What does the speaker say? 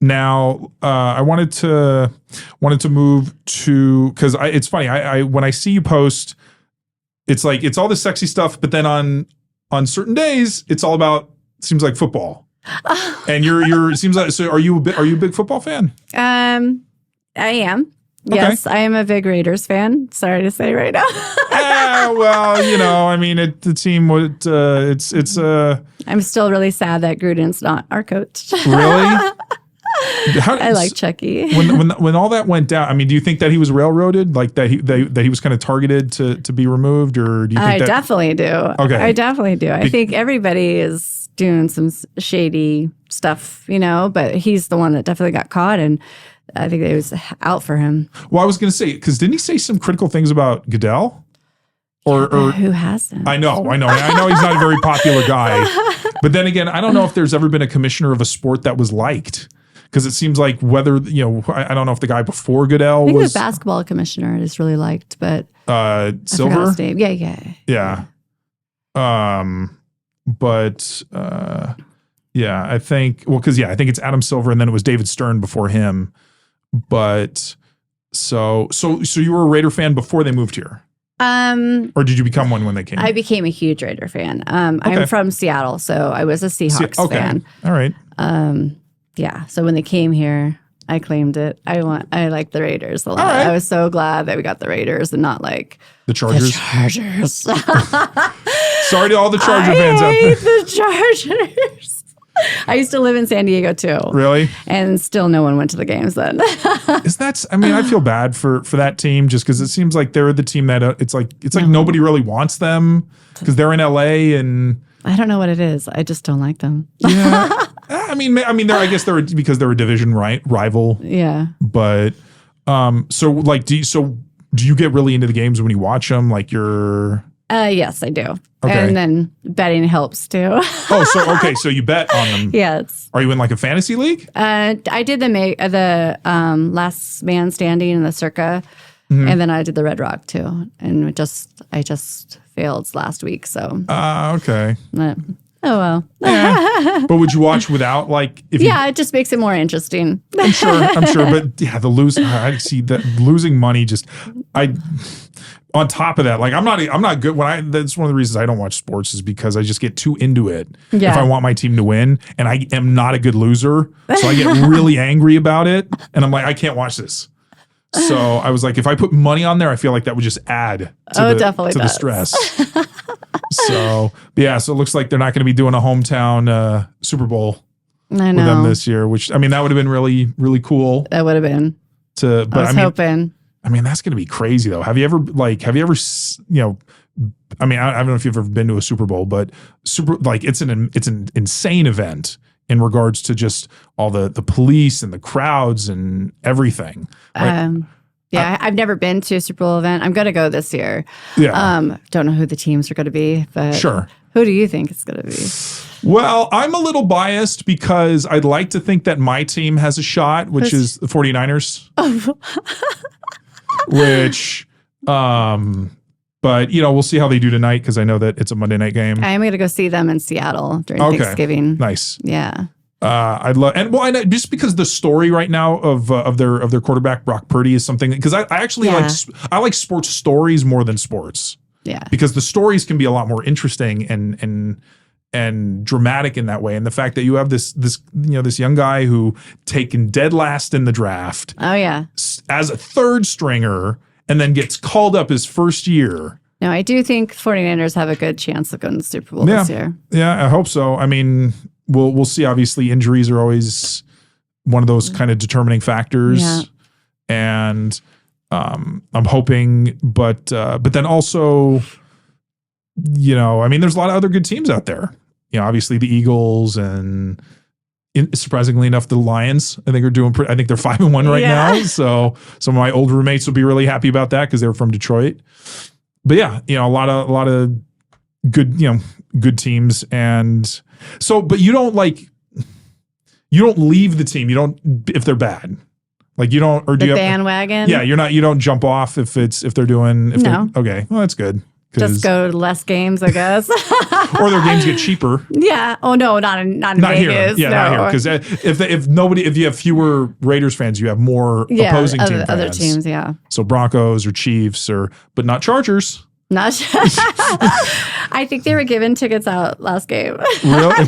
Now, I wanted to move to, because it's funny. I when I see you post, it's like it's all this sexy stuff, but then on certain days, it's all about seems like football. And you're seems like so. Are you a big football fan? I am. Yes, I am a big Raiders fan. Sorry to say right now. Well, I mean, the team would. It's. I'm still really sad that Gruden's not our coach. Really? I like Chucky. When all that went down, I mean, do you think that he was railroaded, like that he was kind of targeted to be removed, or do you think definitely do. Okay, I definitely do. I think everybody is doing some shady stuff, but he's the one that definitely got caught, and I think it was out for him. Well, I was going to say, because didn't he say some critical things about Goodell? Or who hasn't? I know he's not a very popular guy, but then again, I don't know if there's ever been a commissioner of a sport that was liked. Because it seems like whether, I don't know if the guy before Goodell I think was... the basketball commissioner is really liked, but... Silver? I forgot his name. Yeah. I think... Well, because, I think it's Adam Silver, and then it was David Stern before him. But, so you were a Raider fan before they moved here? Or did you become one when they came? I became a huge Raider fan. I'm from Seattle, so I was a Seahawks fan. All right. Yeah, so when they came here, I claimed it. I like the Raiders a lot. Right. I was so glad that we got the Raiders and not like the Chargers. Sorry to all the Charger fans out there. The Chargers. I used to live in San Diego too. Really? And still no one went to the games then. I feel bad for that team just because it seems like they're the team that it's like nobody really wants them because they're in LA and I don't know what it is. I just don't like them. Yeah. I mean, I guess because they're a division rival. Yeah. But, do you get really into the games when you watch them? Like you're. Yes, I do. Okay. And then betting helps too. Oh, so you bet on them. Yes. Are you in like a fantasy league? I did the last man standing in the Circa. Mm-hmm. And then I did the Red Rock too. And I just failed last week. So. Okay. Oh, well. Yeah. But would you watch without it just makes it more interesting. I'm sure. But yeah, I see that losing money on top of that, like I'm not good that's one of the reasons I don't watch sports is because I just get too into it. Yeah. If I want my team to win and I am not a good loser. So I get really angry about it. And I'm like, I can't watch this. So I was like, if I put money on there, I feel like that would just add to the stress. So it looks like they're not going to be doing a hometown Super Bowl with them this year, which, I mean, that would have been really, really cool. That would have been. I was hoping. I mean, that's going to be crazy though. Have you ever, I mean, I don't know if you've ever been to a Super Bowl, but it's an insane event in regards to just all the police and the crowds and everything. Right? I've never been to a Super Bowl event. I'm going to go this year. Yeah. Don't know who the teams are going to be, but sure. Who do you think it's going to be? Well, I'm a little biased because I'd like to think that my team has a shot, which is the 49ers. Which, but we'll see how they do tonight because I know that it's a Monday night game. I'm going to go see them in Seattle during Thanksgiving. Nice. Yeah. I'd love, and well, I know, just because the story right now of their quarterback Brock Purdy is something because I actually like sports stories more than sports. Yeah. Because the stories can be a lot more interesting and dramatic in that way, and the fact that you have this young guy who taken dead last in the draft. Oh yeah. As a third stringer, and then gets called up his first year. No, I do think 49ers have a good chance of going to the Super Bowl this year. Yeah, I hope so. I mean, we'll see. Obviously, injuries are always one of those kind of determining factors. Yeah. And I'm hoping, but then also, I mean, there's a lot of other good teams out there. Obviously the Eagles and surprisingly enough, the Lions, I think are doing I think they're 5-1 right now. So some of my old roommates will be really happy about that because they were from Detroit. But yeah, a lot of good, good teams. And so, but you don't leave the team. You don't, if they're bad. Like you don't, or do you bandwagon? Yeah, you don't jump off if they're doing. Okay, well that's good. Just go to less games, I guess. Or their games get cheaper. Yeah. Oh no, not in Vegas. Here. Yeah, not here. Because if you have fewer Raiders fans, you have more opposing team fans. Other teams, yeah. So Broncos or Chiefs but not Chargers. Not. I think they were giving tickets out last game. Really?